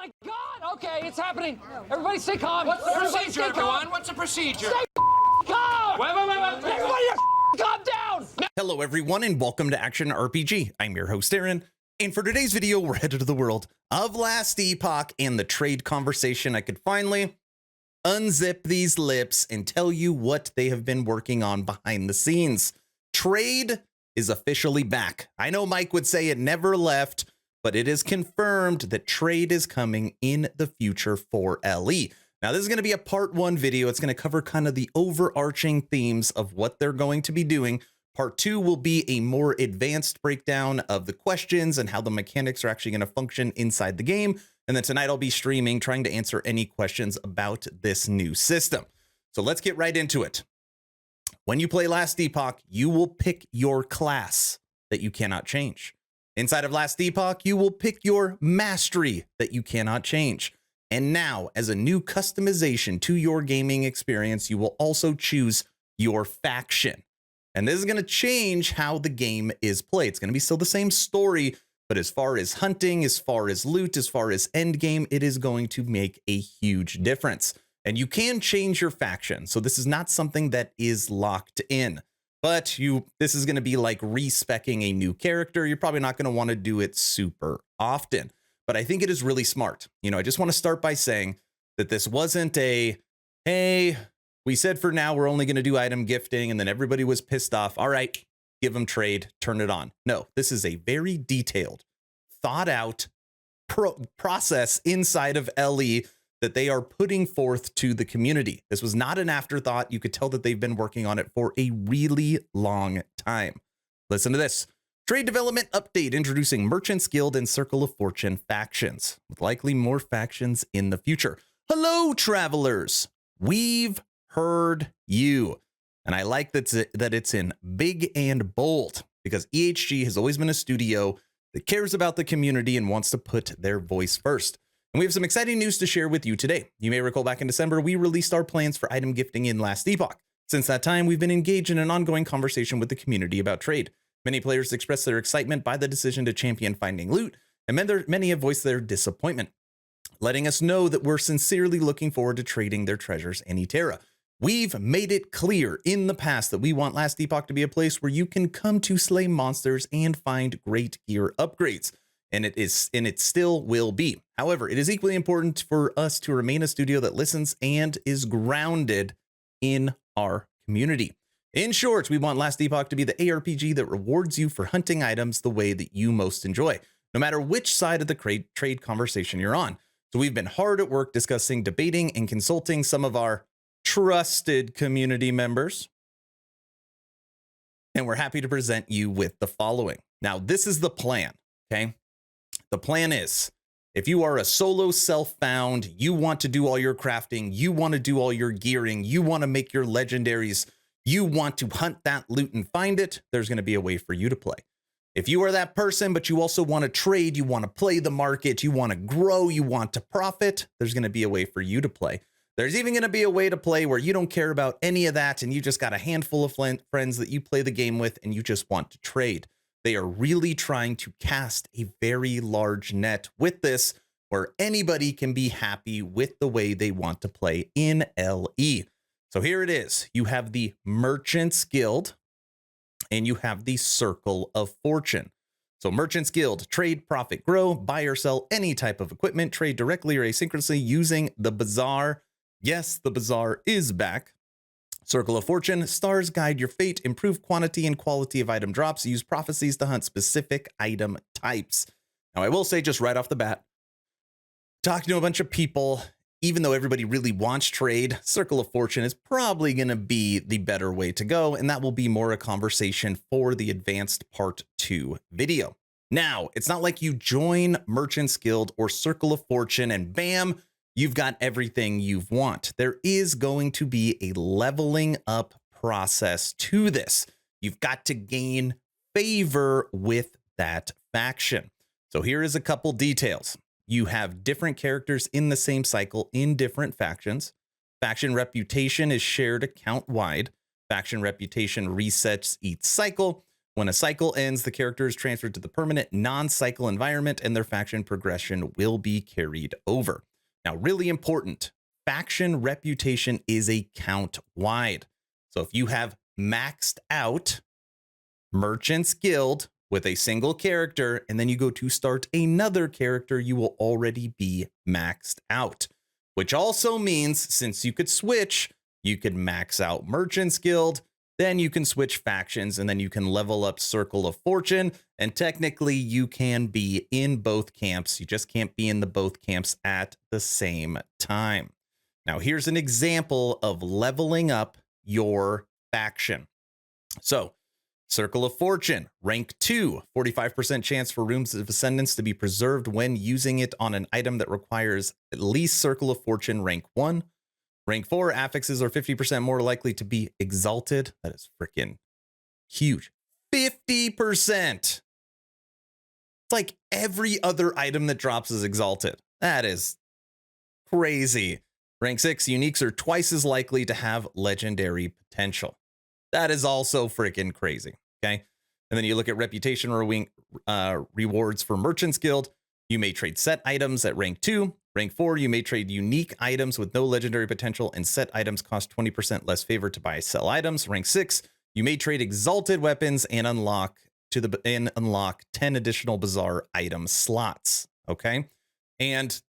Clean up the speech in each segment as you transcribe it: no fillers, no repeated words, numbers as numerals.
my God! Okay, it's happening. Everybody stay calm. What's the Everybody procedure, stay calm. everyone? What's the procedure? Stay calm! Wait. Everybody calm down! Hello everyone and welcome to Action RPG. I'm your host Aaron, and for today's video we're headed to the world of Last Epoch and the trade conversation. I could finally unzip these lips and tell you what they have been working on behind the scenes. Trade is officially back. I know Mike would say it never left, but it is confirmed that trade is coming in the future for LE. Now, this is going to be a part one video. It's going to cover kind of the overarching themes of what they're going to be doing. Part two will be a more advanced breakdown of the questions and how the mechanics are actually going to function inside the game. And then tonight I'll be streaming, trying to answer any questions about this new system. So let's get right into it. When you play Last Epoch, you will pick your class that you cannot change. Inside of Last Epoch, you will pick your mastery that you cannot change. And now, as a new customization to your gaming experience, you will also choose your faction. And this is going to change how the game is played. It's going to be still the same story, but as far as hunting, as far as loot, as far as end game, it is going to make a huge difference. And you can change your faction. So this is not something that is locked in. But this is going to be like respecing a new character. You're probably not going to want to do it super often. But I think it is really smart. You know, I just want to start by saying that this wasn't a, hey, we said for now we're only going to do item gifting, and then everybody was pissed off. All right, give them trade, turn it on. No, this is a very detailed, thought out process inside of LE that they are putting forth to the community. This was not an afterthought. You could tell that they've been working on it for a really long time. Listen to this. Trade development update introducing Merchants Guild and Circle of Fortune factions, with likely more factions in the future. Hello, travelers. We've heard you. And I like that it's in big and bold, because EHG has always been a studio that cares about the community and wants to put their voice first. And we have some exciting news to share with you today. You may recall back in December, we released our plans for item gifting in Last Epoch. Since that time, we've been engaged in an ongoing conversation with the community about trade. Many players expressed their excitement by the decision to champion finding loot, and many have voiced their disappointment, letting us know that we're sincerely looking forward to trading their treasures in Eterra. We've made it clear in the past that we want Last Epoch to be a place where you can come to slay monsters and find great gear upgrades. And it still will be. However, it is equally important for us to remain a studio that listens and is grounded in our community. In short, we want Last Epoch to be the ARPG that rewards you for hunting items the way that you most enjoy, no matter which side of the trade conversation you're on. So we've been hard at work discussing, debating, and consulting some of our trusted community members. And we're happy to present you with the following. Now, this is the plan, okay? The plan is, if you are a solo self-found, you want to do all your crafting, you want to do all your gearing, you want to make your legendaries, you want to hunt that loot and find it, there's going to be a way for you to play. If you are that person, but you also want to trade, you want to play the market, you want to grow, you want to profit, there's going to be a way for you to play. There's even going to be a way to play where you don't care about any of that and you just got a handful of friends that you play the game with and you just want to trade. They are really trying to cast a very large net with this, where anybody can be happy with the way they want to play in LE. So here it is. You have the Merchants Guild and you have the Circle of Fortune. So Merchants Guild, trade, profit, grow, buy or sell any type of equipment, trade directly or asynchronously using the bazaar. Yes, the bazaar is back. Circle of Fortune, stars guide your fate, improve quantity and quality of item drops, use prophecies to hunt specific item types. Now, I will say just right off the bat, talking to a bunch of people, even though everybody really wants trade, Circle of Fortune is probably going to be the better way to go, and that will be more a conversation for the advanced part 2 video. Now, it's not like you join Merchants Guild or Circle of Fortune and bam, you've got everything you want. There is going to be a leveling up process to this. You've got to gain favor with that faction. So here is a couple details. You have different characters in the same cycle in different factions. Faction reputation is shared account wide. Faction reputation resets each cycle. When a cycle ends, the character is transferred to the permanent non-cycle environment and their faction progression will be carried over. Now, really important, faction reputation is a count wide. So if you have maxed out Merchant's Guild with a single character, and then you go to start another character, you will already be maxed out. Which also means, since you could switch, you could max out Merchant's Guild, then you can switch factions, and then you can level up Circle of Fortune, and technically you can be in both camps. You just can't be in the both camps at the same time. Now, here's an example of leveling up your faction. So, Circle of Fortune, rank 2, 45% chance for Runes of Ascendance to be preserved when using it on an item that requires at least Circle of Fortune rank 1. Rank 4, affixes are 50% more likely to be exalted. That is freaking huge. 50%! It's like every other item that drops is exalted. That is crazy. Rank 6, uniques are twice as likely to have legendary potential. That is also freaking crazy, okay? And then you look at reputation rewards for Merchant's Guild. You may trade set items at rank 2. Rank 4, you may trade unique items with no legendary potential, and set items cost 20% less favor to buy sell items. Rank 6, you may trade exalted weapons and unlock 10 additional bizarre item slots, okay? And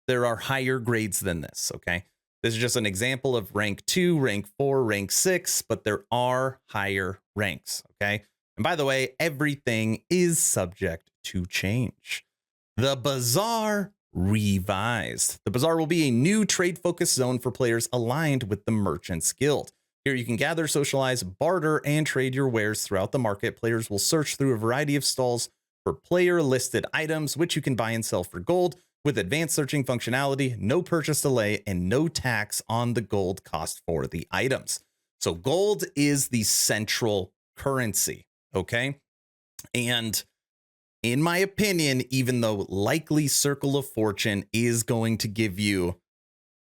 there are higher grades than this, okay? This is just an example of rank 2, rank 4, rank 6, but there are higher ranks, okay? And by the way, everything is subject to change. The Bazaar revised. The Bazaar will be a new trade-focused zone for players aligned with the Merchant's Guild. Here you can gather, socialize, barter, and trade your wares throughout the market. Players will search through a variety of stalls for player-listed items, which you can buy and sell for gold, with advanced searching functionality, no purchase delay, and no tax on the gold cost for the items. So gold is the central currency, okay? And in my opinion, even though likely Circle of Fortune is going to give you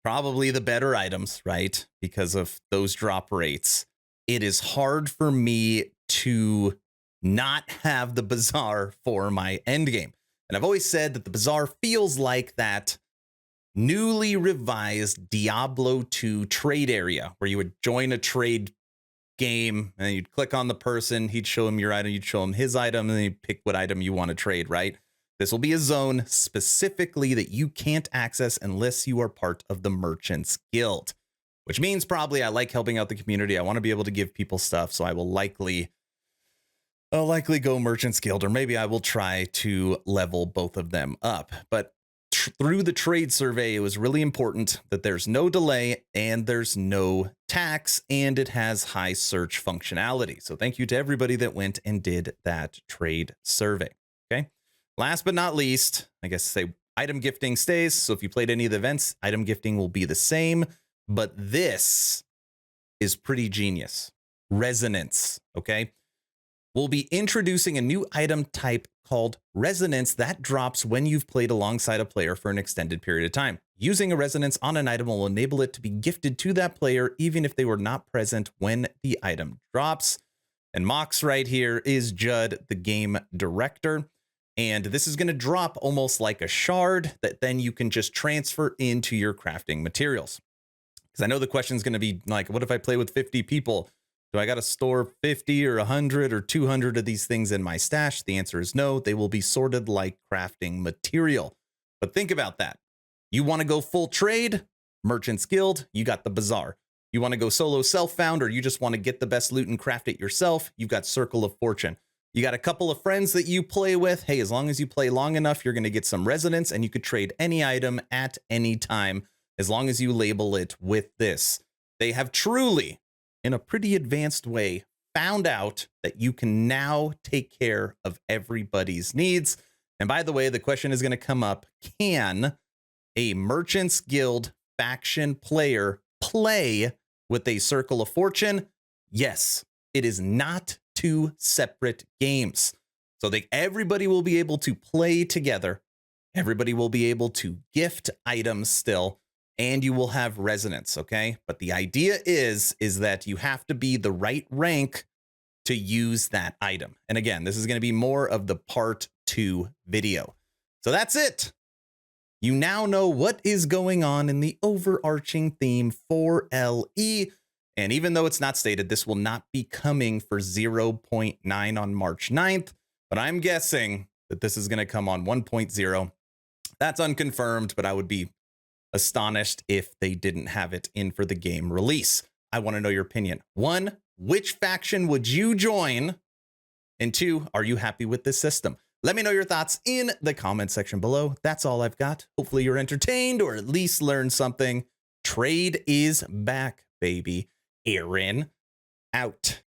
probably the better items, right? Because of those drop rates, it is hard for me to not have the Bazaar for my endgame. And I've always said that the Bazaar feels like that newly revised Diablo 2 trade area where you would join a trade game and you'd click on the person, he'd show him your item, you'd show him his item, and then you'd pick what item you want to trade, right? This will be a zone specifically that you can't access unless you are part of the Merchant's Guild, which means probably I like helping out the community. I want to be able to give people stuff, so I will likely go Merchant's Guild, or maybe I will try to level both of them up. But through the trade survey, it was really important that there's no delay and there's no tax, and it has high search functionality. So thank you to everybody that went and did that trade survey. Okay. Last but not least, I guess say item gifting stays. So if you played any of the events, item gifting will be the same, but this is pretty genius. Resonance. Okay. We'll be introducing a new item type called Resonance that drops when you've played alongside a player for an extended period of time. Using a Resonance on an item will enable it to be gifted to that player even if they were not present when the item drops. And Mox right here is Judd, the game director. And this is going to drop almost like a shard that then you can just transfer into your crafting materials. Because I know the question is going to be like, what if I play with 50 people? Do I got to store 50 or 100 or 200 of these things in my stash? The answer is no. They will be sorted like crafting material. But think about that. You want to go full trade, Merchant's Guild, you got the Bazaar. You want to go solo self-found, or you just want to get the best loot and craft it yourself, you've got Circle of Fortune. You got a couple of friends that you play with. Hey, as long as you play long enough, you're going to get some resonance, and you could trade any item at any time as long as you label it with this. They have truly, in a pretty advanced way, found out that you can now take care of everybody's needs. And by the way, the question is going to come up, can a Merchant's Guild faction player play with a Circle of Fortune? Yes, it is not two separate games. So everybody will be able to play together. Everybody will be able to gift items still, and you will have resonance, okay? But the idea is that you have to be the right rank to use that item. And again, this is going to be more of the part 2 video. So that's it. You now know what is going on in the overarching theme for LE. And even though it's not stated, this will not be coming for 0.9 on March 9th, but I'm guessing that this is going to come on 1.0. That's unconfirmed, but I would be astonished if they didn't have it in for the game release. I want to know your opinion. 1, which faction would you join? And 2, are you happy with this system? Let me know your thoughts in the comment section below. That's all I've got. Hopefully you're entertained or at least learned something. Trade is back, baby. Aaron, out.